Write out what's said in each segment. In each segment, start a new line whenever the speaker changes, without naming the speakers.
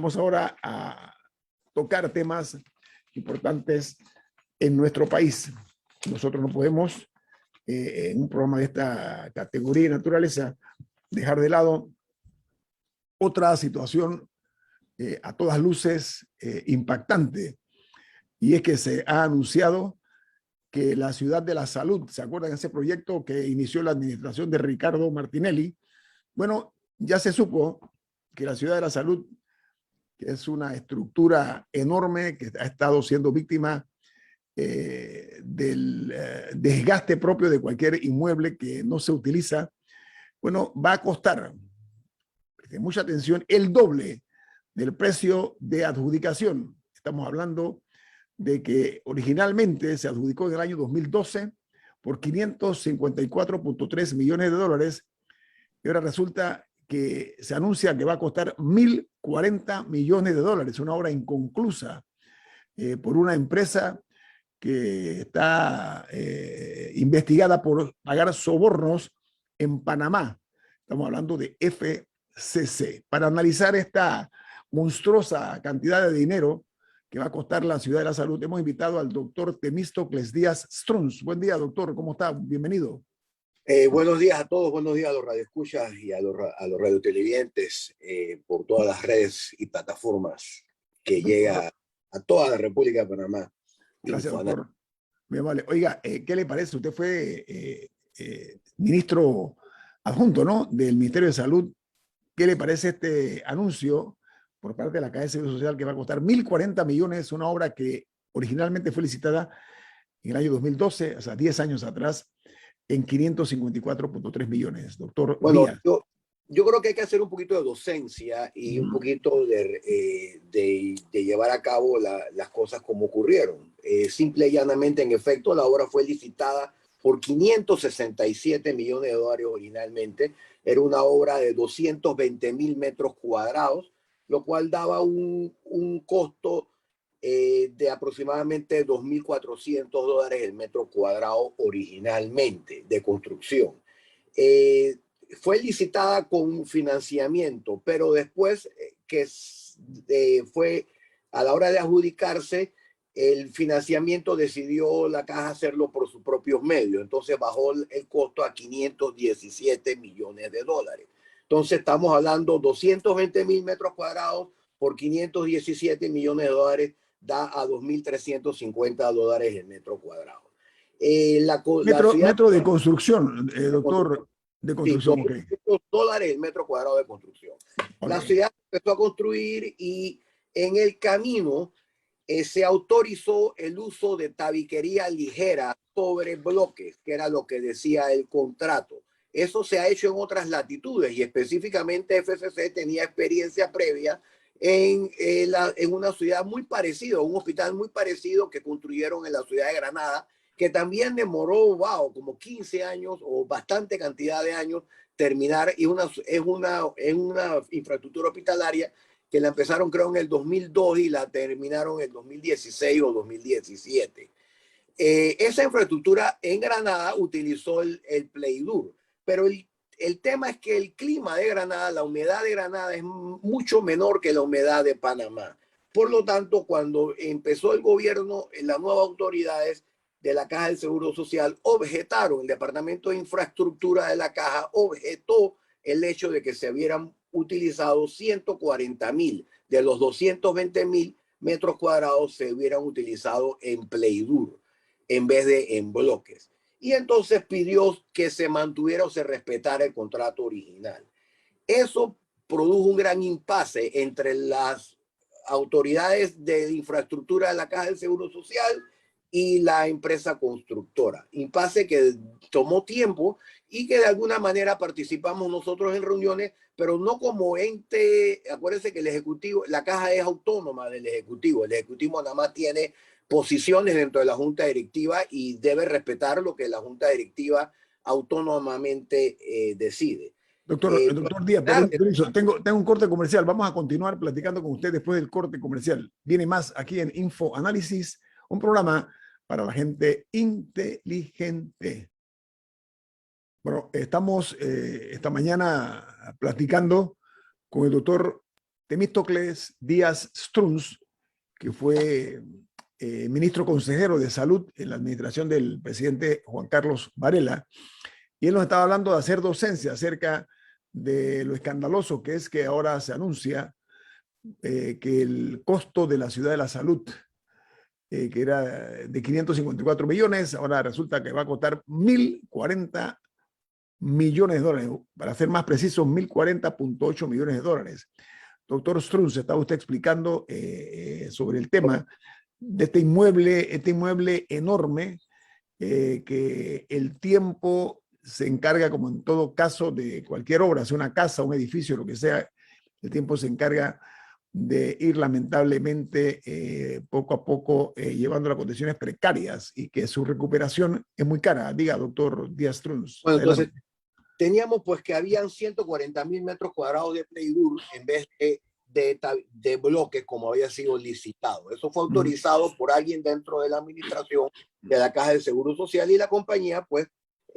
vamos ahora a tocar temas importantes en nuestro país. Nosotros no podemos, en un programa de esta categoría y naturaleza, dejar de lado otra situación a todas luces impactante, y es que se ha anunciado que la Ciudad de la Salud, ¿se acuerdan de ese proyecto que inició la administración de Ricardo Martinelli? Bueno, ya se supo que la Ciudad de la Salud, que es una estructura enorme que ha estado siendo víctima del desgaste propio de cualquier inmueble que no se utiliza, bueno, va a costar, presten mucha atención, el doble del precio de adjudicación. Estamos hablando de que originalmente se adjudicó en el año 2012 por 554.3 millones de dólares, y ahora resulta que se anuncia que va a costar 1.040 millones de dólares, una obra inconclusa por una empresa que está investigada por pagar sobornos en Panamá. Estamos hablando de FCC. Para analizar esta monstruosa cantidad de dinero que va a costar la Ciudad de la Salud, hemos invitado al doctor Temístocles Díaz Strunz. Buen día, doctor. ¿Cómo está? Bienvenido.
Buenos días a todos, buenos días a los radioescuchas y a los radiotelevidentes por todas las redes y plataformas que llega a toda la República de Panamá.
Gracias, doctor. Muy amable. Oiga, ¿qué le parece? Usted fue ministro adjunto, ¿no?, del Ministerio de Salud. ¿Qué le parece este anuncio por parte de la Caja de Seguro Social que va a costar 1.040 millones, una obra que originalmente fue licitada en el año 2012, o sea, 10 años atrás, en 554.3 millones, doctor Díaz?
Yo creo que hay que hacer un poquito de docencia y un poquito de llevar a cabo las cosas como ocurrieron. Simple y llanamente, en efecto, la obra fue licitada por 567 millones de dólares originalmente. Era una obra de 220.000 metros cuadrados, lo cual daba un costo de aproximadamente $2.400 el metro cuadrado originalmente de construcción. Fue licitada con financiamiento, pero después fue a la hora de adjudicarse, el financiamiento decidió la Caja hacerlo por sus propios medios. Entonces bajó el costo a 517 millones de dólares. Entonces estamos hablando 220.000 metros cuadrados por 517 millones de dólares, da a $2.350 el metro cuadrado.
Metro de construcción, doctor. De construcción,
sí, $200 el metro cuadrado de construcción. Okay. La ciudad empezó a construir y en el camino se autorizó el uso de tabiquería ligera sobre bloques, que era lo que decía el contrato. Eso se ha hecho en otras latitudes y específicamente FCC tenía experiencia previa en una ciudad muy parecida, un hospital muy parecido que construyeron en la ciudad de Granada, que también demoró, como 15 años o bastante cantidad de años terminar, y es una infraestructura hospitalaria que la empezaron creo en el 2002 y la terminaron en el 2016 o 2017. Esa infraestructura en Granada utilizó el Pleidur, pero el tema es que el clima de Granada, la humedad de Granada es mucho menor que la humedad de Panamá. Por lo tanto, cuando empezó el gobierno, las nuevas autoridades de la Caja del Seguro Social objetaron, el Departamento de Infraestructura de la Caja objetó el hecho de que se hubieran utilizado 140.000 de los 220.000 metros cuadrados se hubieran utilizado en Pleidur en vez de en bloques. Y entonces pidió que se mantuviera o se respetara el contrato original. Eso produjo un gran impasse entre las autoridades de infraestructura de la Caja del Seguro Social y la empresa constructora. Impasse que tomó tiempo y que de alguna manera participamos nosotros en reuniones, pero no como ente. Acuérdense que el Ejecutivo, la Caja es autónoma del Ejecutivo. El Ejecutivo nada más tiene posiciones dentro de la Junta Directiva y debe respetar lo que la Junta Directiva autónomamente decide.
Doctor Díaz, permiso, tengo un corte comercial. Vamos a continuar platicando con usted después del corte comercial. Viene más aquí en Info Análisis, un programa para la gente inteligente. Bueno, estamos esta mañana platicando con el doctor Temístocles Díaz Strunz, que fue ministro consejero de salud en la administración del presidente Juan Carlos Varela, y él nos estaba hablando de hacer docencia acerca de lo escandaloso que es que ahora se anuncia que el costo de la ciudad de la salud, que era de 554 millones, ahora resulta que va a costar 1.040 millones de dólares, para ser más preciso, 1.040.8 millones de dólares. Doctor Strunz, estaba usted explicando sobre el tema de este inmueble enorme, que el tiempo se encarga, como en todo caso de cualquier obra, sea una casa, un edificio, lo que sea, el tiempo se encarga de ir lamentablemente poco a poco llevando a condiciones precarias y que su recuperación es muy cara. Diga, doctor Díaz Strunz.
Bueno, entonces teníamos pues que habían 140.000 metros cuadrados de playwood en vez de bloques como había sido licitado. Eso fue autorizado por alguien dentro de la administración de la Caja de Seguro Social, y la compañía pues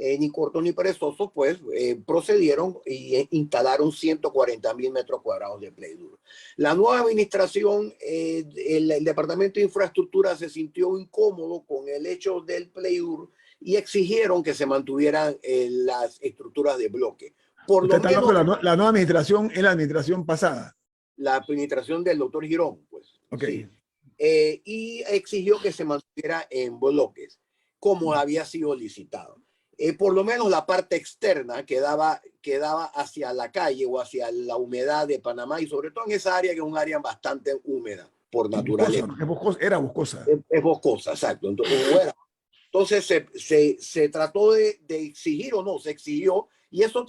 ni corto ni perezoso pues procedieron y instalaron 140.000 metros cuadrados de playwood. La nueva administración, el Departamento de Infraestructura se sintió incómodo con el hecho del playwood y exigieron que se mantuvieran las estructuras de bloque. Por
usted
lo
está
menos
hablando de la nueva administración, es la administración pasada.
la administración del doctor Girón, pues.
Okay.
Sí. Y exigió que se mantuviera en bloques, como había sido licitado. Por lo menos la parte externa quedaba hacia la calle o hacia la humedad de Panamá, y sobre todo en esa área, que es un área bastante húmeda por naturaleza.
Boscosa, era boscosa.
Es boscosa, exacto. Entonces se trató de exigir, o no, se exigió, y eso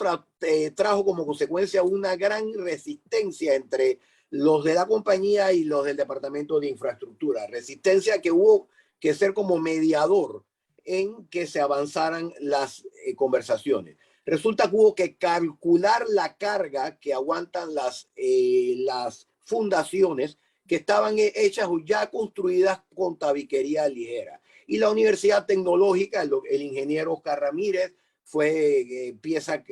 trajo como consecuencia una gran resistencia entre los de la compañía y los del Departamento de Infraestructura. Resistencia que hubo que ser como mediador en que se avanzaran las conversaciones. Resulta que hubo que calcular la carga que aguantan las fundaciones que estaban hechas o ya construidas con tabiquería ligera. Y la Universidad Tecnológica, el ingeniero Oscar Ramírez, fue pieza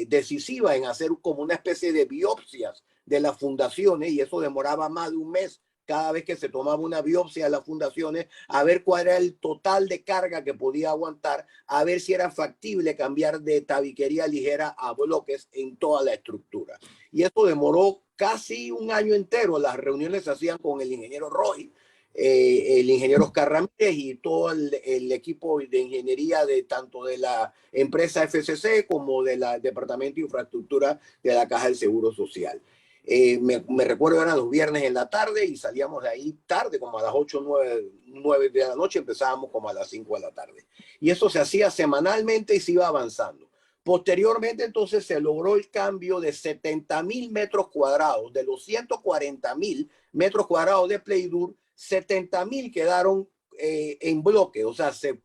decisiva en hacer como una especie de biopsias de las fundaciones, y eso demoraba más de un mes cada vez que se tomaba una biopsia de las fundaciones, a ver cuál era el total de carga que podía aguantar, a ver si era factible cambiar de tabiquería ligera a bloques en toda la estructura. Y eso demoró casi un año entero. Las reuniones se hacían con el ingeniero Roy, el ingeniero Oscar Ramírez y todo el equipo de ingeniería de tanto de la empresa FCC como del Departamento de Infraestructura de la Caja del Seguro Social. Me recuerdo, eran los viernes en la tarde y salíamos de ahí tarde, como a las 8 o 9 de la noche, empezábamos como a las 5 de la tarde. Y eso se hacía semanalmente y se iba avanzando. Posteriormente, entonces, se logró el cambio de 70.000 metros cuadrados. De los 140.000 metros cuadrados de playwood, 70.000 quedaron en bloque. O sea, se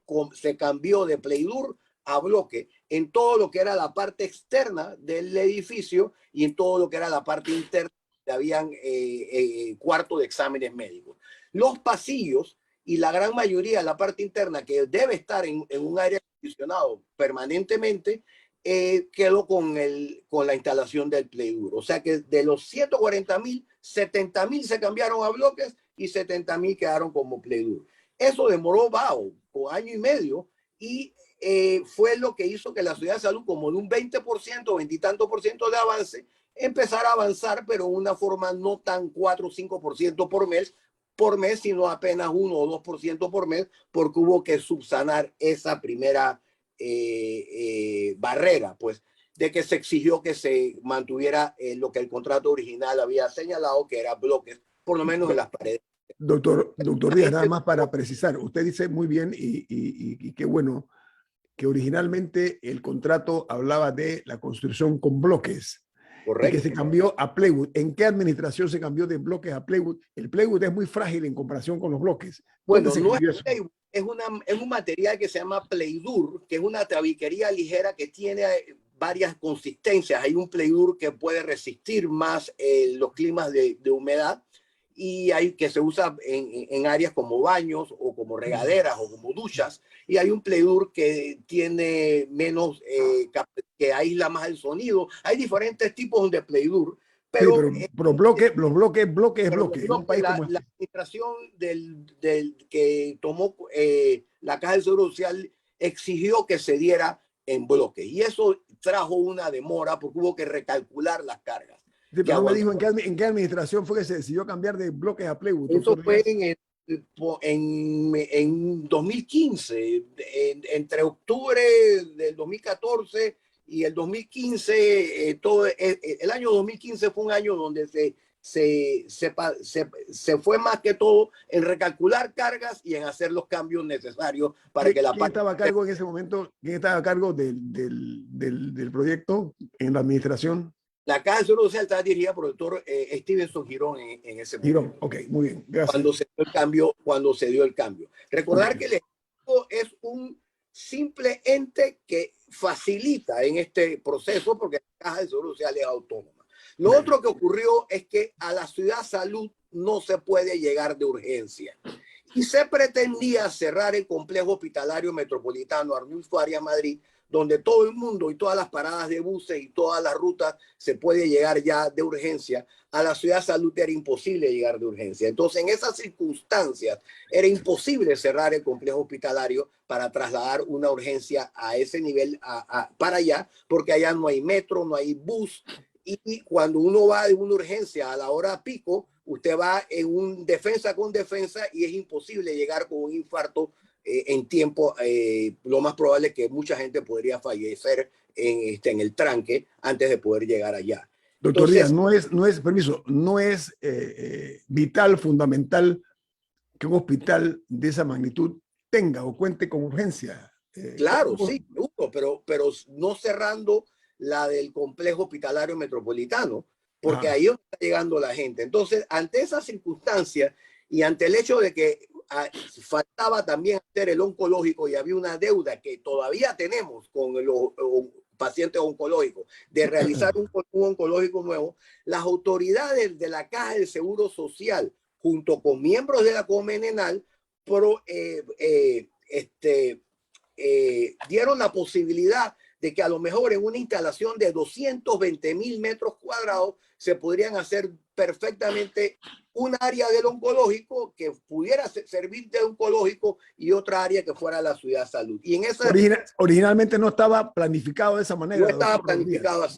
cambió de playwood a bloque en todo lo que era la parte externa del edificio y en todo lo que era la parte interna, que habían cuartos de exámenes médicos. Los pasillos y la gran mayoría de la parte interna, que debe estar en un aire acondicionado permanentemente, quedó con la instalación del playwood. O sea que de los 140.000, 70.000 se cambiaron a bloques y 70.000 quedaron como playwood. Eso demoró con año y medio, y fue lo que hizo que la ciudad de salud, como de un 20%, 20 y tanto por ciento de avance, empezara a avanzar, pero de una forma no tan 4 o 5% por mes, sino apenas 1 o 2% por mes, porque hubo que subsanar esa primera barrera, pues, de que se exigió que se mantuviera lo que el contrato original había señalado, que era bloques, por lo menos en las paredes.
Doctor Díaz, nada más para precisar, usted dice muy bien y qué bueno que originalmente el contrato hablaba de la construcción con bloques. Correcto. Y que se cambió a playwood. ¿En qué administración se cambió de bloques a playwood? El playwood es muy frágil en comparación con los bloques.
Bueno, no es playwood, es un material que se llama playdur, que es una tabiquería ligera que tiene varias consistencias. Hay un playdur que puede resistir más los climas de humedad, y hay que se usa en áreas como baños o como regaderas o como duchas, y hay un playdur que tiene menos, que aísla más el sonido. Hay diferentes tipos de playdur, Pero,
pero bloque es bloque. En un país
la
como este.
administración que tomó la Caja del Seguro Social exigió que se diera en bloque. Y eso trajo una demora porque hubo que recalcular las cargas.
Sí, pero no me dijo en qué administración fue que se decidió cambiar de bloques a plywood.
Eso fue en 2015, entre octubre del 2014 y el 2015, el año 2015 fue un año donde se fue más que todo en recalcular cargas y en hacer los cambios necesarios para que la
¿Quién estaba a cargo en ese momento? ¿Quién estaba a cargo del proyecto en la administración?
La Caja de Seguro Social estaba dirigida por el doctor Stevenson Girón en ese momento.
Girón, ok, muy bien, gracias.
Cuando se dio el cambio. Recordar que el Ejecutivo es un simple ente que facilita en este proceso porque la Caja de Seguro Social es autónoma. Lo otro que ocurrió es que a la Ciudad Salud no se puede llegar de urgencia. Y se pretendía cerrar el complejo hospitalario metropolitano Arnulfo Arias Madrid, donde todo el mundo y todas las paradas de buses y todas las rutas se puede llegar ya de urgencia. A la Ciudad Salud era imposible llegar de urgencia. Entonces, en esas circunstancias, era imposible cerrar el complejo hospitalario para trasladar una urgencia a ese nivel para allá, porque allá no hay metro, no hay bus. Y cuando uno va de una urgencia a la hora pico, usted va en un defensa con defensa y es imposible llegar con un infarto en tiempo. Lo más probable es que mucha gente podría fallecer en el tranque antes de poder llegar allá.
Doctor Díaz, no es vital, fundamental que un hospital de esa magnitud tenga o cuente con urgencia.
Claro, sí, pero no cerrando la del complejo hospitalario metropolitano, porque ahí está llegando la gente. Entonces, ante esas circunstancias y ante el hecho de que faltaba también hacer el oncológico y había una deuda que todavía tenemos con los pacientes oncológicos de realizar un oncológico nuevo, las autoridades de la Caja del Seguro Social, junto con miembros de la Comenenal, dieron la posibilidad de que a lo mejor en una instalación de 220,000 metros cuadrados se podrían hacer perfectamente un área del oncológico que pudiera servir de oncológico y otra área que fuera la Ciudad Salud. Y en esa
originalmente no estaba planificado de esa manera.
No estaba planificado así.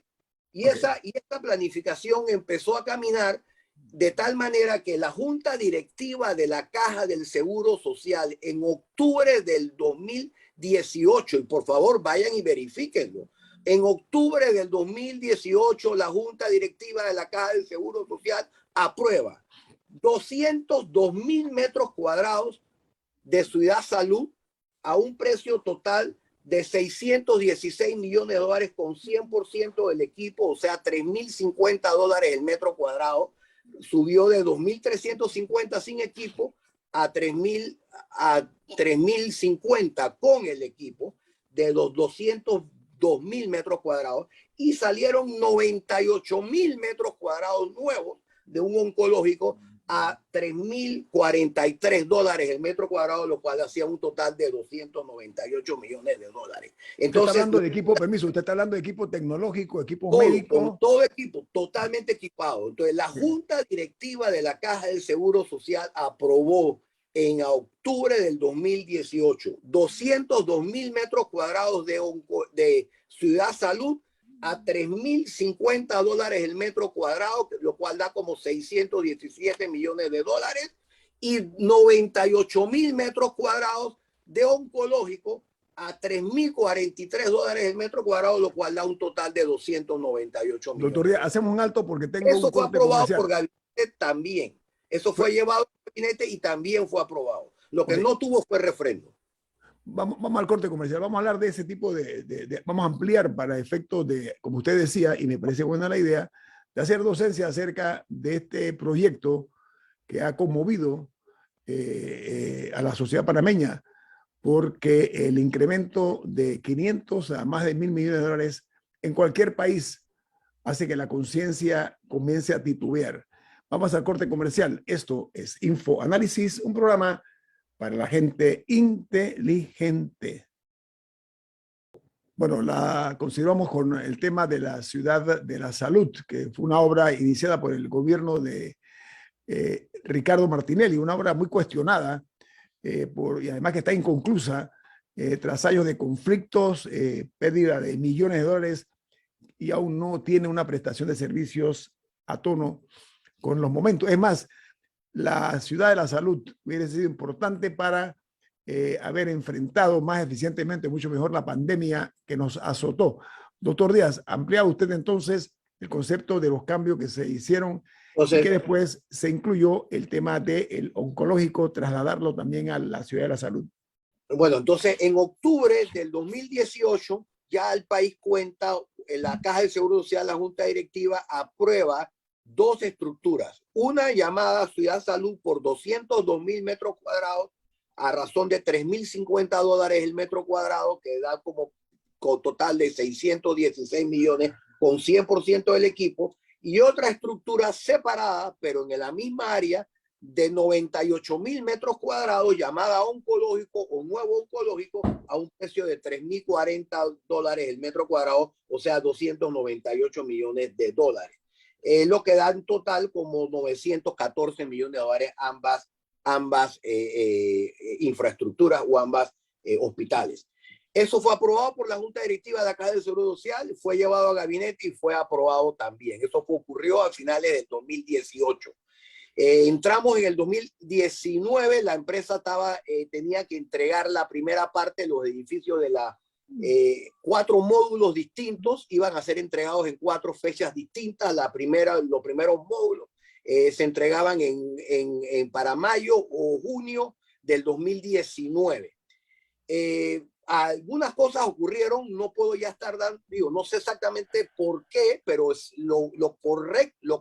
Y esa planificación empezó a caminar de tal manera que la Junta Directiva de la Caja del Seguro Social en octubre del 2018, y por favor vayan y verifíquenlo, en octubre del 2018 la Junta Directiva de la Caja del Seguro Social aprueba 202,000 metros cuadrados de Ciudad Salud a un precio total de $616 millones con 100% del equipo, o sea, $3,050 el metro cuadrado. Subió de 2,350 sin equipo a 3,050 con el equipo de los 202,000 metros cuadrados y salieron 98,000 metros cuadrados nuevos de un oncológico a $3,043 el metro cuadrado, lo cual hacía un total de $298 millones. Entonces,
usted está hablando de equipo, permiso, usted está hablando de equipo tecnológico, equipo médico.
Todo equipo totalmente equipado. Entonces, la Junta Directiva de la Caja del Seguro Social aprobó en octubre del 2018 202,000 metros cuadrados de Ciudad Salud a $3,050 el metro cuadrado, lo cual da como $617 millones y 98,000 metros cuadrados de oncológico a $3,043 el metro cuadrado, lo cual da un total de 298 millones.
Doctor Díaz, hacemos un alto porque tengo
Eso
un
fue
corte
aprobado
comercial.
por gabinete también. Eso fue llevado al gabinete y también fue aprobado. Lo que no tuvo fue refrendo.
Vamos al corte comercial. Vamos a hablar de ese tipo vamos a ampliar para efectos de, como usted decía, y me parece buena la idea, de hacer docencia acerca de este proyecto que ha conmovido a la sociedad panameña, porque el incremento de 500 a más de 1,000 millones de dólares en cualquier país hace que la conciencia comience a titubear. Vamos al corte comercial. Esto es Info Análisis, un programa para la gente inteligente. Bueno, la consideramos con el tema de la Ciudad de la Salud, que fue una obra iniciada por el gobierno de Ricardo Martinelli, una obra muy cuestionada y además que está inconclusa tras años de conflictos, pérdida de millones de dólares y aún no tiene una prestación de servicios a tono con los momentos. Es más, la Ciudad de la Salud hubiera sido importante para haber enfrentado más eficientemente, mucho mejor la pandemia que nos azotó. Doctor Díaz, amplía usted entonces el concepto de los cambios que se hicieron y
Entonces,
que después se incluyó el tema del oncológico, trasladarlo también a la Ciudad de la Salud.
bueno, entonces en octubre del 2018 ya el país cuenta, en la Caja de Seguro Social, la Junta Directiva aprueba dos estructuras. Una llamada Ciudad Salud por 202.000 metros cuadrados a razón de $3.050 el metro cuadrado, que da como con total de 616 millones con 100% del equipo. Y otra estructura separada, pero en la misma área, de 98.000 metros cuadrados, llamada oncológico o nuevo oncológico, a un precio de $3.040 el metro cuadrado, o sea, 298 millones de dólares. Lo que da en total como 914 millones de dólares ambas infraestructuras o ambas hospitales. Eso fue aprobado por la Junta Directiva de la Caja de Seguro Social, fue llevado a gabinete y fue aprobado también. Eso ocurrió a finales de 2018. Entramos en el 2019, la empresa tenía que entregar la primera parte de los edificios de la 4 módulos distintos, iban a ser entregados en 4 fechas distintas. Los primeros módulos se entregaban para mayo o junio del 2019. Algunas cosas ocurrieron, no puedo ya estar dando, no sé exactamente por qué, pero lo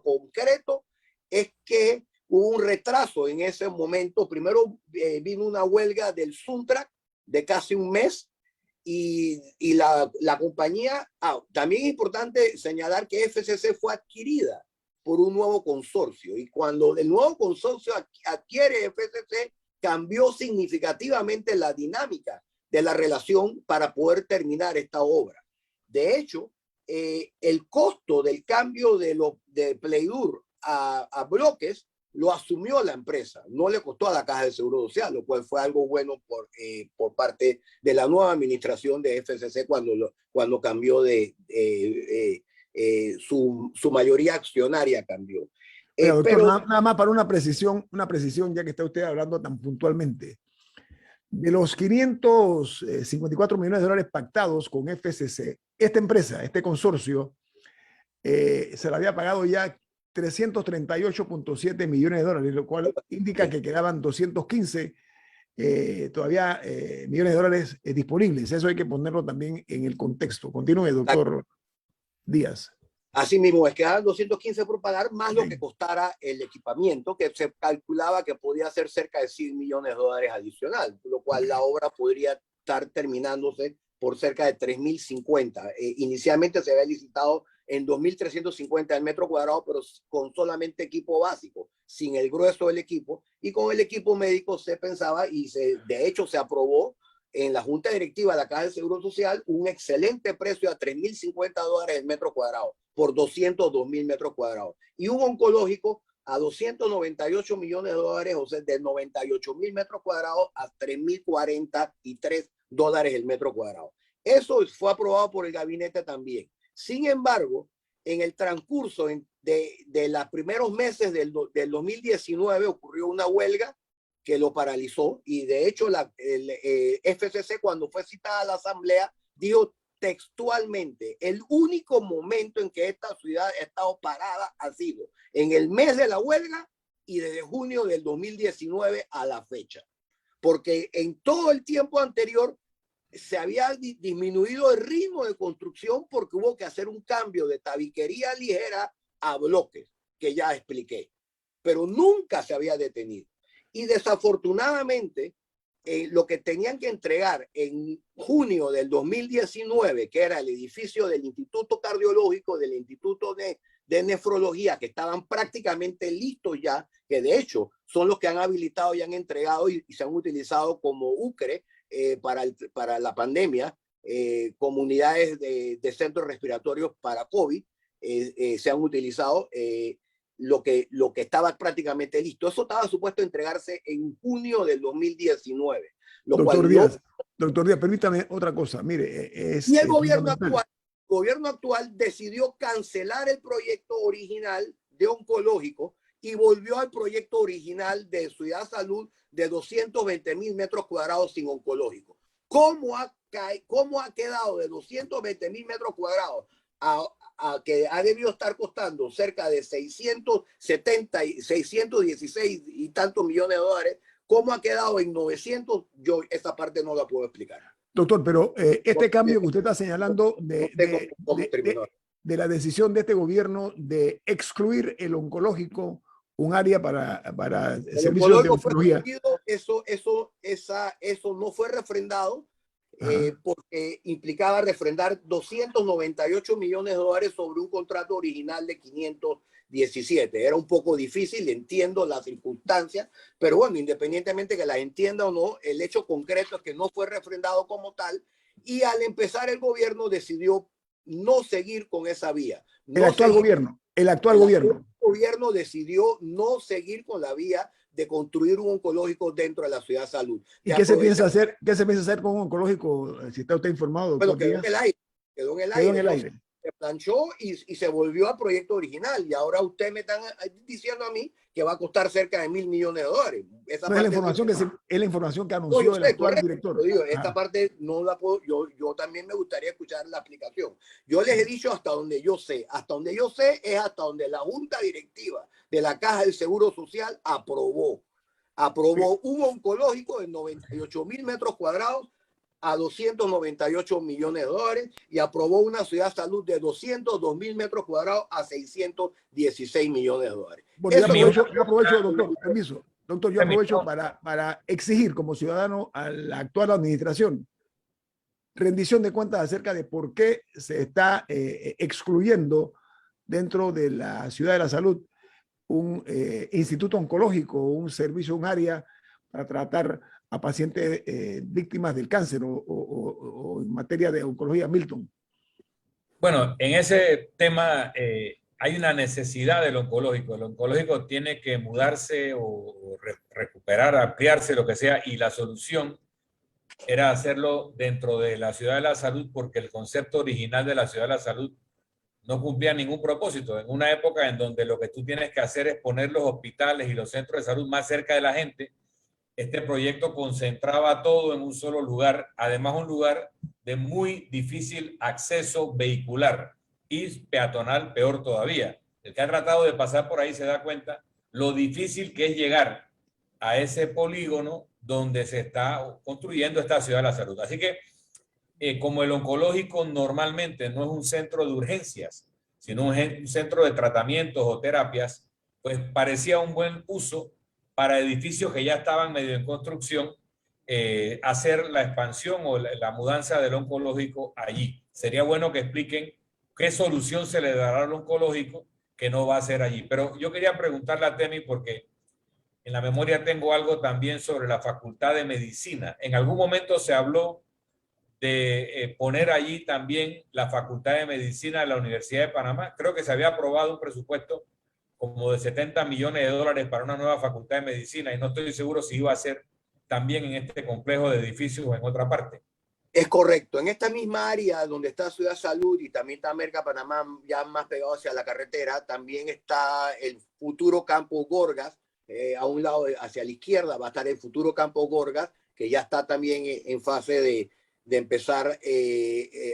concreto es que hubo un retraso en ese momento. Primero vino una huelga del Suntrack de casi un mes y la compañía, también es importante señalar que FCC fue adquirida por un nuevo consorcio y cuando el nuevo consorcio adquiere FCC, cambió significativamente la dinámica de la relación para poder terminar esta obra. De hecho, el costo del cambio de Pleidur a bloques lo asumió la empresa, no le costó a la Caja de Seguro Social, lo cual fue algo bueno por parte de la nueva administración de FCC cuando cambió su mayoría accionaria cambió.
Oiga, doctor, nada más para una precisión, ya que está usted hablando tan puntualmente. De los 554 millones de dólares pactados con FCC, esta empresa, este consorcio, se le había pagado ya 338.7 millones de dólares, lo cual indica que quedaban 215 todavía millones de dólares disponibles. Eso hay que ponerlo también en el contexto. Continúe, doctor Díaz.
Así mismo, es que quedaban 215 por pagar más lo que costara el equipamiento, que se calculaba que podía ser cerca de 100 millones de dólares adicional, lo cual la obra podría estar terminándose por cerca de 3.050. Inicialmente se había licitado en 2.350 el metro cuadrado, pero con solamente equipo básico, sin el grueso del equipo, y con el equipo médico se pensaba, y de hecho se aprobó en la Junta Directiva de la Caja de Seguro Social, un excelente precio a $3.050 el metro cuadrado, por 202.000 metros cuadrados, y un oncológico a 298 millones de dólares, o sea, de 98.000 metros cuadrados a $3.043 el metro cuadrado. Eso fue aprobado por el gabinete también. Sin embargo, en el transcurso de los primeros meses del 2019 ocurrió una huelga que lo paralizó y de hecho el FCC cuando fue citada a la asamblea dijo textualmente: el único momento en que esta ciudad ha estado parada ha sido en el mes de la huelga y desde junio del 2019 a la fecha, porque en todo el tiempo anterior se había disminuido el ritmo de construcción porque hubo que hacer un cambio de tabiquería ligera a bloques, que ya expliqué, pero nunca se había detenido. Y desafortunadamente, lo que tenían que entregar en junio del 2019, que era el edificio del Instituto Cardiológico, del Instituto de Nefrología, que estaban prácticamente listos ya, que de hecho son los que han habilitado y han entregado y se han utilizado como UCRE para la pandemia, comunidades de centros respiratorios para COVID se han utilizado lo que estaba prácticamente listo. Eso estaba supuesto a entregarse en junio del 2019.
Doctor Díaz, doctor Díaz, permítame otra cosa. Mire,
y el gobierno actual decidió cancelar el proyecto original de oncológico y volvió al proyecto original de Ciudad Salud de 220,000 metros cuadrados sin oncológico. ¿Cómo ha quedado de 220,000 metros cuadrados a que ha debido estar costando cerca de 616 y tantos millones de dólares? ¿Cómo ha quedado en 900? Yo esa parte no la puedo explicar.
Doctor, pero este cambio que usted está señalando de la decisión de este gobierno de excluir el oncológico, un área para servicios de oncología.
Eso no fue refrendado porque implicaba refrendar 298 millones de dólares sobre un contrato original de 517. Era un poco difícil, entiendo las circunstancias, pero bueno, independientemente que las entienda o no, el hecho concreto es que no fue refrendado como tal y al empezar el gobierno decidió no seguir con esa vía.
El actual
gobierno decidió no seguir con la vía de construir un oncológico dentro de la Ciudad Salud.
¿Y qué se piensa hacer? ¿Qué se piensa hacer con un oncológico? Si está usted informado.
Bueno, quedó en el aire. Quedó en el aire. Se planchó y se volvió al proyecto original. Y ahora usted me están diciendo a mí que va a costar cerca de $1.000 millones. Esa
no, es la información que anunció el actual director.
Esta parte no la puedo. Yo también me gustaría escuchar la aplicación. Yo les he dicho hasta donde yo sé. Hasta donde yo sé es hasta donde la Junta Directiva de la Caja del Seguro Social aprobó un oncológico de 98,000 metros cuadrados a 298 millones de dólares y aprobó una ciudad salud de 202,000 metros cuadrados a 616 millones de dólares.
Bueno, yo aprovecho, doctor, permiso. Doctor, yo aprovecho para exigir como ciudadano a la actual administración rendición de cuentas acerca de por qué se está excluyendo dentro de la Ciudad de la Salud un instituto oncológico, un servicio, un área para tratar a pacientes víctimas del cáncer o en materia de oncología. Milton.
Bueno, en ese tema hay una necesidad del oncológico. El oncológico tiene que mudarse o recuperar, ampliarse, lo que sea, y la solución era hacerlo dentro de la Ciudad de la Salud porque el concepto original de la Ciudad de la Salud no cumplía ningún propósito. En una época en donde lo que tú tienes que hacer es poner los hospitales y los centros de salud más cerca de la gente, este proyecto concentraba todo en un solo lugar, además un lugar de muy difícil acceso vehicular y peatonal peor todavía. El que ha tratado de pasar por ahí se da cuenta lo difícil que es llegar a ese polígono donde se está construyendo esta Ciudad de la Salud. Así que como el oncológico normalmente no es un centro de urgencias, sino un centro de tratamientos o terapias, pues parecía un buen uso para edificios que ya estaban medio en construcción, hacer la expansión o la mudanza del oncológico allí. Sería bueno que expliquen qué solución se le dará al oncológico que no va a ser allí. Pero yo quería preguntarle a Temi porque en la memoria tengo algo también sobre la Facultad de Medicina. En algún momento se habló de poner allí también la Facultad de Medicina de la Universidad de Panamá. Creo que se había aprobado un presupuesto como de 70 millones de dólares para una nueva Facultad de Medicina y no estoy seguro si iba a ser también en este complejo de edificios o en otra parte.
Es correcto. En esta misma área donde está Ciudad Salud y también está Merca Panamá, ya más pegado hacia la carretera, también está el futuro Campo Gorgas. A un lado, hacia la izquierda, va a estar el futuro Campo Gorgas, que ya está también en fase de empezar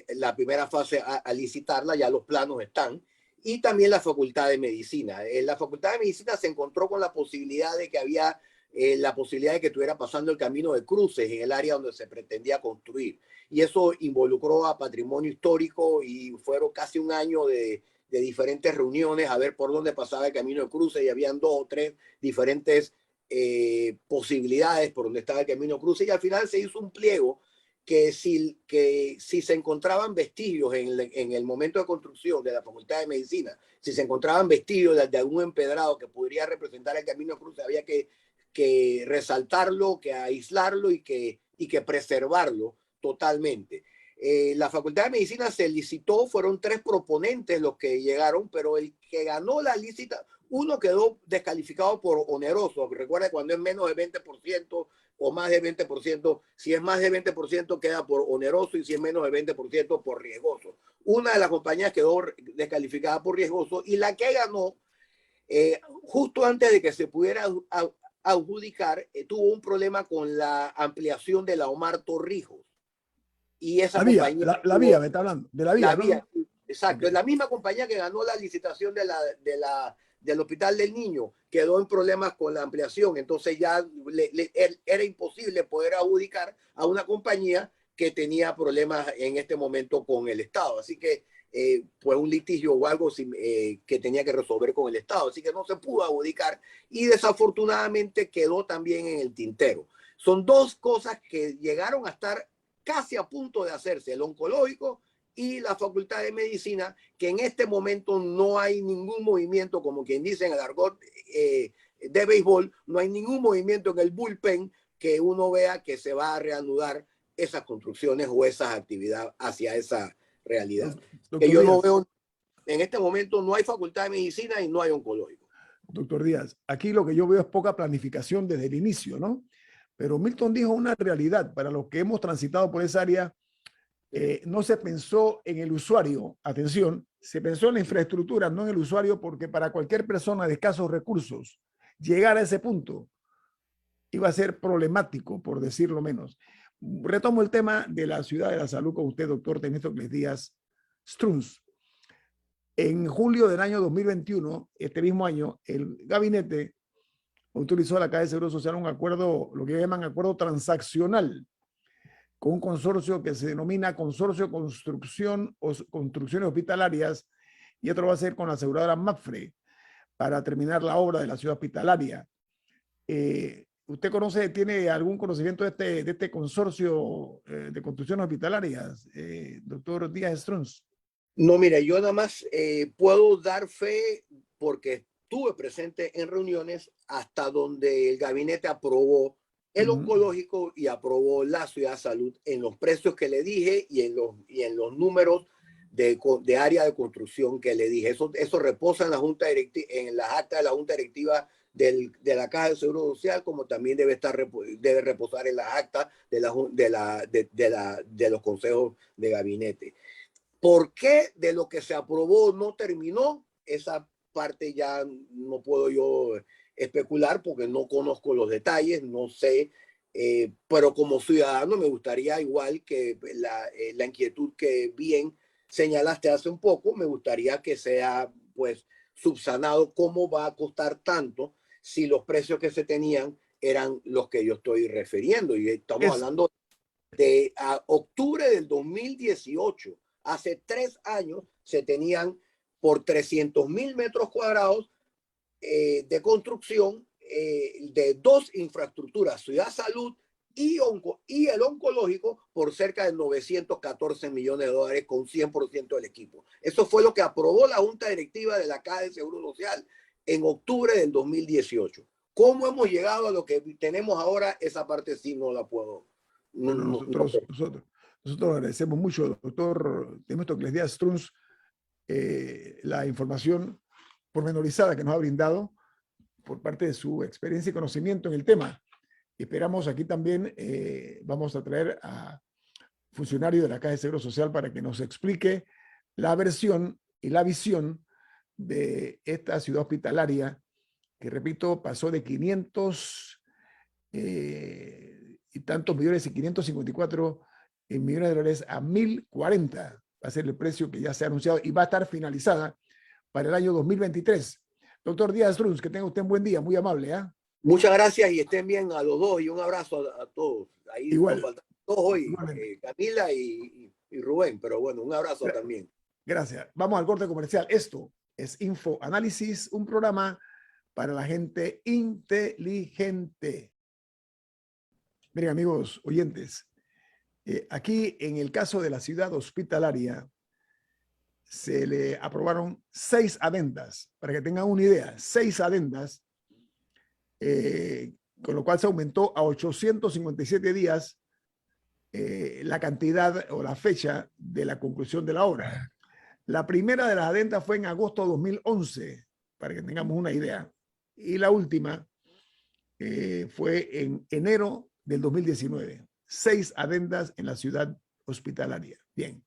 la primera fase a licitarla, ya los planos están. Y también la Facultad de Medicina. La Facultad de Medicina se encontró con la posibilidad de que había la posibilidad de que estuviera pasando el camino de cruces en el área donde se pretendía construir. Y eso involucró a patrimonio histórico y fueron casi un año de diferentes reuniones a ver por dónde pasaba el camino de cruces y habían 2 o 3 diferentes posibilidades por donde estaba el camino de cruces y al final se hizo un pliego que si se encontraban vestigios en el momento de construcción de la Facultad de Medicina, si se encontraban vestigios de algún empedrado que podría representar el camino de cruces, había que resaltarlo, que aislarlo y que preservarlo totalmente. La Facultad de Medicina se licitó, fueron 3 proponentes los que llegaron, pero el que ganó la licita, uno quedó descalificado por oneroso. Recuerda, cuando es menos de 20% o más de 20%, si es más de 20% queda por oneroso y si es menos de 20% por riesgoso. Una de las compañías quedó descalificada por riesgoso y la que ganó, justo antes de que se pudiera adjudicar, tuvo un problema con la ampliación de la Omar Torrijos. Y esa compañía...
La vía, me está hablando, de la vía,
La
¿no?
vía, exacto.
Okay.
Es la misma compañía que ganó la licitación del Hospital del Niño, quedó en problemas con la ampliación. Entonces ya era imposible poder adjudicar a una compañía que tenía problemas en este momento con el Estado. Así que fue un litigio o algo que tenía que resolver con el Estado. Así que no se pudo adjudicar y desafortunadamente quedó también en el tintero. Son 2 cosas que llegaron a estar casi a punto de hacerse, el oncológico y la Facultad de Medicina, que en este momento no hay ningún movimiento, como quien dice en el argot de béisbol, no hay ningún movimiento en el bullpen que uno vea que se va a reanudar esas construcciones o esas actividades hacia esa realidad. Que yo no veo, en este momento no hay Facultad de Medicina y no hay oncológico.
Doctor Díaz, aquí lo que yo veo es poca planificación desde el inicio, ¿no? Pero Milton dijo una realidad para los que hemos transitado por esa área. No se pensó en el usuario, atención, se pensó en la infraestructura, no en el usuario, porque para cualquier persona de escasos recursos llegar a ese punto iba a ser problemático, por decirlo menos. Retomo el tema de la ciudad de la salud con usted, doctor Temístocles Díaz Strunz. En julio del año 2021, este mismo año, el gabinete autorizó a la Caja de Seguro Social un acuerdo, lo que llaman acuerdo transaccional, con un consorcio que se denomina Consorcio Construcción o Construcciones Hospitalarias, y otro va a ser con la aseguradora Mapfre para terminar la obra de la ciudad hospitalaria. ¿Usted tiene algún conocimiento de este consorcio de construcciones hospitalarias, doctor Díaz Strunz?
No, mire, yo nada más puedo dar fe porque estuve presente en reuniones hasta donde el gabinete aprobó el oncológico y aprobó la ciudad de salud en los precios que le dije y en los números de área de construcción que le dije. Eso reposa en la junta directiva, en las actas de la junta directiva de la Caja de Seguro Social, como también debe reposar en las actas de los consejos de gabinete. ¿Por qué de lo que se aprobó no terminó? Esa parte ya no puedo yo especular porque no conozco los detalles, no sé, pero como ciudadano me gustaría, igual que la inquietud que bien señalaste hace un poco, me gustaría que sea pues subsanado cómo va a costar tanto si los precios que se tenían eran los que yo estoy refiriendo. Y estamos hablando de octubre del 2018. Hace 3 años se tenían por 300,000 metros cuadrados de construcción de 2 infraestructuras, Ciudad Salud y el oncológico, por cerca de 914 millones de dólares con 100% del equipo. Eso fue lo que aprobó la Junta Directiva de la Caja de Seguro Social en octubre del 2018. ¿Cómo hemos llegado a lo que tenemos ahora? Esa parte sí no la puedo.
Nosotros agradecemos mucho, doctor Temístocles Díaz Strunz, la información pormenorizada que nos ha brindado por parte de su experiencia y conocimiento en el tema. Esperamos aquí también, vamos a traer a funcionarios de la Caja de Seguro Social para que nos explique la versión y la visión de esta ciudad hospitalaria que, repito, pasó de 500 y tantos millones y 554 millones de dólares a 1.040. Va a ser el precio que ya se ha anunciado y va a estar finalizada para el año 2023. Doctor Díaz Strunz, que tenga usted un buen día, muy amable.
Muchas gracias y estén bien a los dos y un abrazo a todos. Ahí
igual,
nos faltan 2 hoy, Camila y Rubén, pero bueno, un abrazo también.
Gracias. Vamos al corte comercial. Esto es Info Análisis, un programa para la gente inteligente. Miren, amigos oyentes, aquí en el caso de la ciudad hospitalaria se le aprobaron 6 adendas, para que tengan una idea, 6 adendas, con lo cual se aumentó a 857 días la cantidad o la fecha de la conclusión de la obra. La primera de las adendas fue en agosto de 2011, para que tengamos una idea. Y la última fue en enero del 2019. 6 adendas en la ciudad hospitalaria. Bien.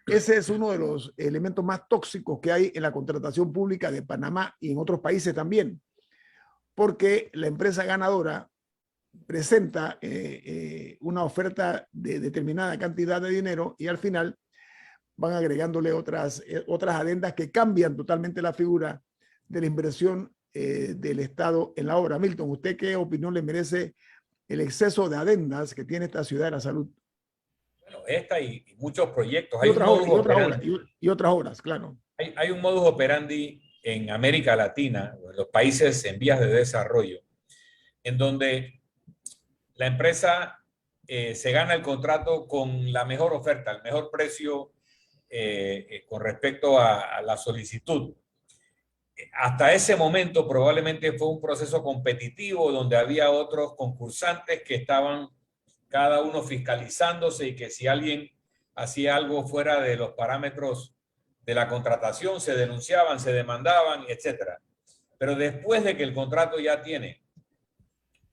Ese es uno de los elementos más tóxicos que hay en la contratación pública de Panamá y en otros países también, porque la empresa ganadora presenta una oferta de determinada cantidad de dinero y al final van agregándole otras adendas que cambian totalmente la figura de la inversión del Estado en la obra. Milton, ¿usted qué opinión le merece el exceso de adendas que tiene esta ciudad de la salud?
Bueno, esta y muchos proyectos.
Y otras obras, claro.
Hay un modus operandi en América Latina, en los países en vías de desarrollo, en donde la empresa se gana el contrato con la mejor oferta, el mejor precio con respecto a la solicitud. Hasta ese momento probablemente fue un proceso competitivo donde había otros concursantes que estaban cada uno fiscalizándose y que si alguien hacía algo fuera de los parámetros de la contratación se denunciaban, se demandaban, etc. Pero después de que el contrato ya tiene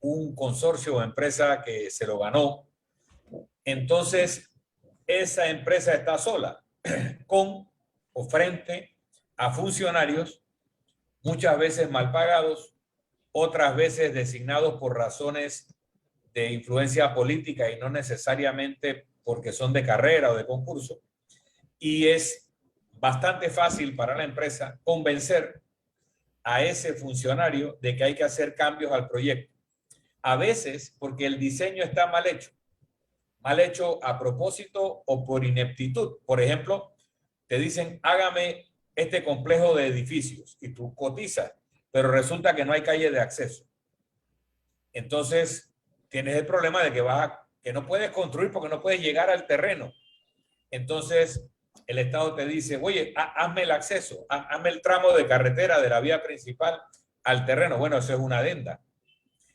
un consorcio o empresa que se lo ganó, entonces esa empresa está sola con o frente a funcionarios muchas veces mal pagados, otras veces designados por razones de influencia política y no necesariamente porque son de carrera o de concurso. Y es bastante fácil para la empresa convencer a ese funcionario de que hay que hacer cambios al proyecto. A veces porque el diseño está mal hecho a propósito o por ineptitud. Por ejemplo, te dicen, hágame este complejo de edificios y tú cotizas, pero resulta que no hay calle de acceso. Entonces, tienes el problema de que no puedes construir porque no puedes llegar al terreno. Entonces, el Estado te dice, oye, hazme el acceso, hazme el tramo de carretera de la vía principal al terreno. Bueno, eso es una adenda.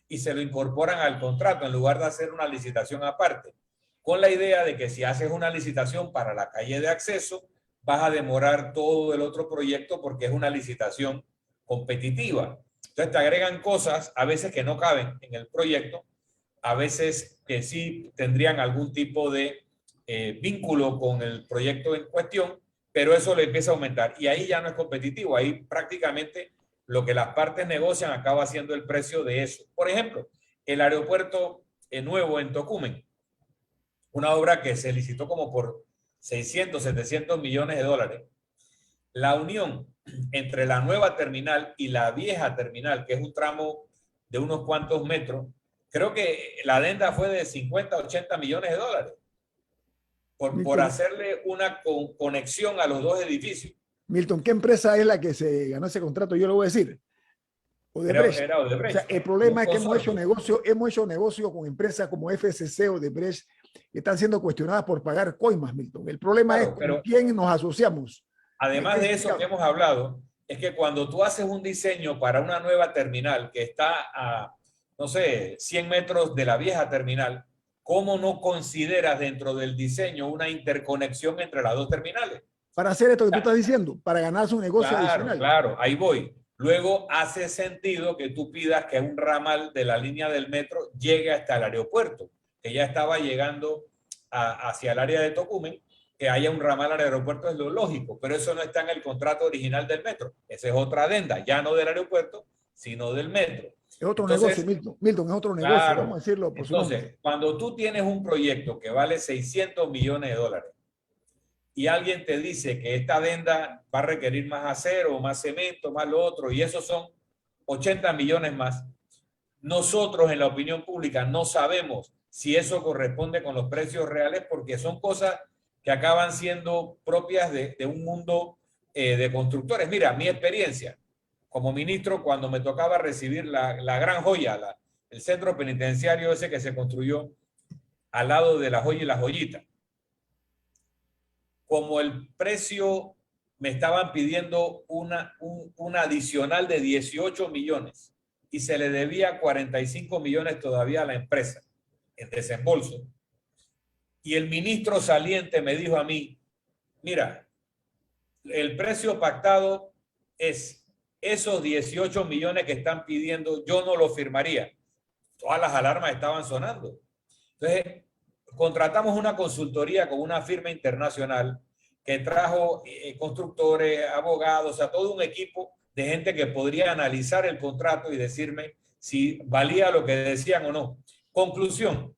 Y se lo incorporan al contrato en lugar de hacer una licitación aparte, con la idea de que si haces una licitación para la calle de acceso, vas a demorar todo el otro proyecto porque es una licitación competitiva. Entonces te agregan cosas a veces que no caben en el proyecto, a veces que sí tendrían algún tipo de vínculo con el proyecto en cuestión, pero eso le empieza a aumentar y ahí ya no es competitivo, ahí prácticamente lo que las partes negocian acaba siendo el precio de eso. Por ejemplo, el aeropuerto nuevo en Tocumen, una obra que se licitó como por 600, 700 millones de dólares. La unión entre la nueva terminal y la vieja terminal, que es un tramo de unos cuantos metros, creo que la adenda fue de 50, 80 millones de dólares por hacerle una conexión a los dos edificios.
Milton, ¿qué empresa es la que se ganó ese contrato? Yo lo voy a decir. Odebrecht.
Era Odebrecht.
O sea, el problema es que hemos hecho negocio con empresas como FCC, Odebrecht, que están siendo cuestionadas por pagar coimas, Milton. El problema es con quién nos asociamos.
Además de eso que hemos hablado, es que cuando tú haces un diseño para una nueva terminal que está a, no sé, 100 metros de la vieja terminal, ¿cómo no consideras dentro del diseño una interconexión entre las dos terminales?
Para hacer esto que tú estás diciendo, para ganarse un negocio adicional.
Claro, ahí voy. Luego hace sentido que tú pidas que un ramal de la línea del metro llegue hasta el aeropuerto, que ya estaba llegando hacia el área de Tocumen, que haya un ramal al aeropuerto es lo lógico, pero eso no está en el contrato original del metro. Esa es otra adenda, ya no del aeropuerto, sino del metro.
Es otro negocio, Milton, es otro negocio,
claro,
vamos a decirlo por su nombre.
Entonces, cuando tú tienes un proyecto que vale 600 millones de dólares y alguien te dice que esta adenda va a requerir más acero, más cemento, más lo otro, y esos son 80 millones más, nosotros en la opinión pública no sabemos si eso corresponde con los precios reales porque son cosas que acaban siendo propias de un mundo de constructores. Mira, mi experiencia como ministro cuando me tocaba recibir la gran joya, el centro penitenciario ese que se construyó al lado de la joya y la joyita. Como el precio me estaban pidiendo un adicional de 18 millones y se le debía 45 millones todavía a la empresa en desembolso. y el ministro saliente me dijo a mí, mira, el precio pactado es esos 18 millones que están pidiendo, yo no lo firmaría. Todas las alarmas estaban sonando. Entonces, contratamos una consultoría con una firma internacional que trajo constructores, abogados, o sea, todo un equipo de gente que podría analizar el contrato y decirme si valía lo que decían o no. Conclusión,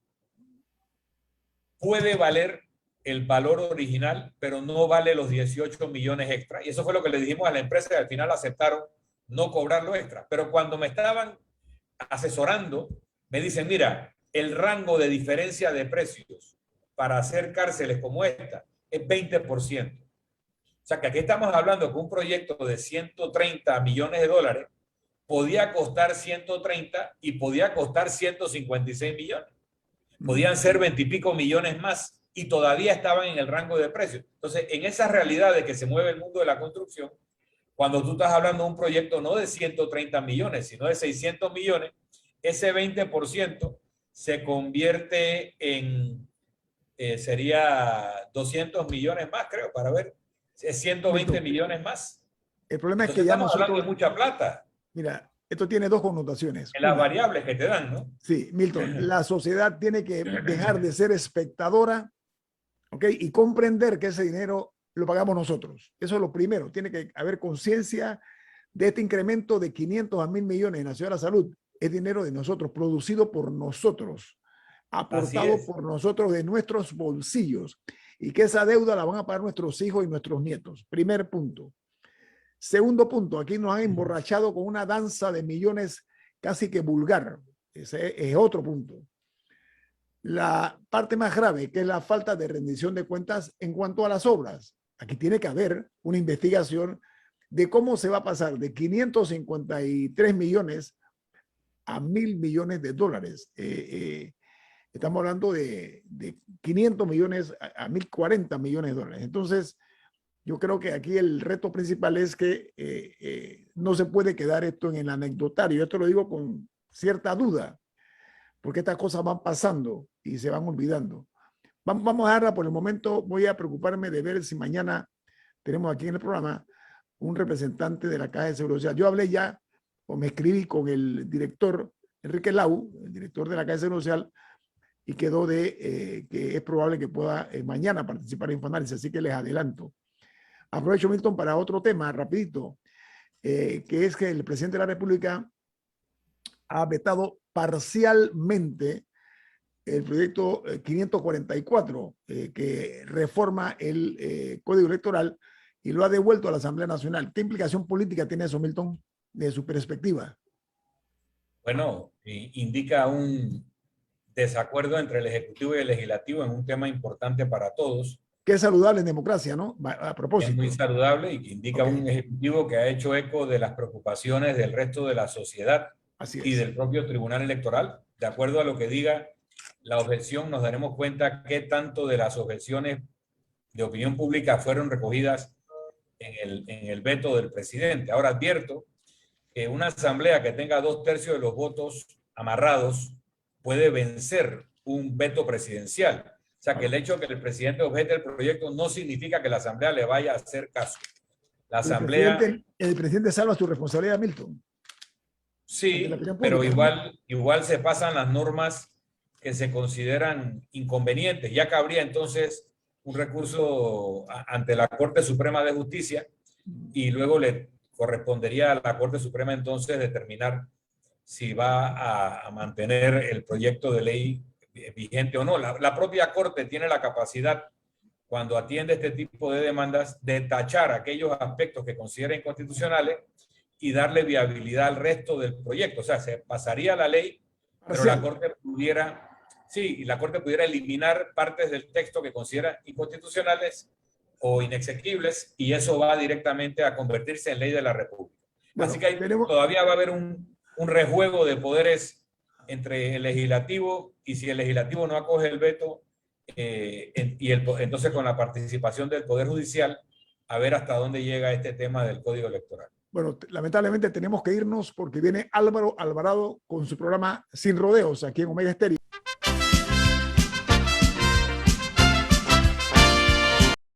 puede valer el valor original, pero no vale los 18 millones extra. Y eso fue lo que le dijimos a la empresa y al final aceptaron no cobrar lo extra. Pero cuando me estaban asesorando, me dicen, mira, el rango de diferencia de precios para hacer cárceles como esta es 20%. O sea que aquí estamos hablando que un proyecto de 130 millones de dólares podía costar 130 y podía costar 156 millones. Podían ser 20 y pico millones más y todavía estaban en el rango de precios. Entonces, en esa realidad de que se mueve el mundo de la construcción, cuando tú estás hablando de un proyecto no de 130 millones, sino de 600 millones, ese 20% se convierte en, sería 200 millones más, creo, para ver, es 120 millones más.
El problema
Entonces,
es que ya
estamos hablando
nosotros...
de mucha plata.
Mira, esto tiene dos connotaciones.
En las
Una,
variables que te dan, ¿no?
sí, Milton, la sociedad tiene que dejar de ser espectadora, ¿ok? Y comprender que ese dinero lo pagamos nosotros. Eso es lo primero. Tiene que haber conciencia de este incremento de 500 a 1.000 millones en la Ciudad de la Salud. Es dinero de nosotros, producido por nosotros, aportado por nosotros de nuestros bolsillos. Y que esa deuda la van a pagar nuestros hijos y nuestros nietos. Primer punto. Segundo punto, aquí nos han emborrachado con una danza de millones casi que vulgar. Ese es otro punto. La parte más grave, que es la falta de rendición de cuentas en cuanto a las obras. Aquí tiene que haber una investigación de cómo se va a pasar de 553 millones a 1.000 millones de dólares. Estamos hablando de 500 millones a 1.040 millones de dólares. Entonces, yo creo que aquí el reto principal es que no se puede quedar esto en el anecdotario. Esto lo digo con cierta duda, porque estas cosas van pasando y se van olvidando. Vamos a dejarla por el momento. Voy a preocuparme de ver si mañana tenemos aquí en el programa un representante de la Caja de Seguro Social. Yo hablé ya, o me escribí con el director Enrique Lau, el director de la Caja de Seguro Social, y quedó de que es probable que pueda mañana participar en Infoanálisis, así que les adelanto. Aprovecho, Milton, para otro tema rapidito, que es que el presidente de la República ha vetado parcialmente el proyecto 544, que reforma el Código Electoral y lo ha devuelto a la Asamblea Nacional. ¿Qué implicación política tiene eso, Milton, de su perspectiva?
Bueno, indica un desacuerdo entre el Ejecutivo y el Legislativo en un tema importante para todos.
Que es saludable en democracia, ¿no? A propósito.
Es muy saludable y que indica un Ejecutivo que ha hecho eco de las preocupaciones del resto de la sociedad y del propio Tribunal Electoral. De acuerdo a lo que diga la objeción, nos daremos cuenta qué tanto de las objeciones de opinión pública fueron recogidas en el veto del presidente. Ahora advierto que una asamblea que tenga 2/3 de los votos amarrados puede vencer un veto presidencial. O sea, que el hecho de que el presidente objete el proyecto no significa que la asamblea le vaya a hacer caso. La asamblea...
El presidente salva su responsabilidad, Milton.
Sí, pero igual se pasan las normas que se consideran inconvenientes. Ya cabría entonces un recurso ante la Corte Suprema de Justicia y luego le correspondería a la Corte Suprema entonces determinar si va a mantener el proyecto de ley vigente o no. La propia Corte tiene la capacidad, cuando atiende este tipo de demandas, de tachar aquellos aspectos que considera inconstitucionales y darle viabilidad al resto del proyecto. O sea, se pasaría la ley, pero la Corte pudiera, sí, la Corte pudiera eliminar partes del texto que considera inconstitucionales o inexequibles, y eso va directamente a convertirse en ley de la República. Bueno, así que todavía va a haber un rejuego de poderes entre el legislativo, y si el legislativo no acoge el veto, entonces con la participación del Poder Judicial, a ver hasta dónde llega este tema del Código Electoral.
Bueno, lamentablemente tenemos que irnos porque viene Álvaro Alvarado con su programa Sin Rodeos aquí en Omega Estéreo.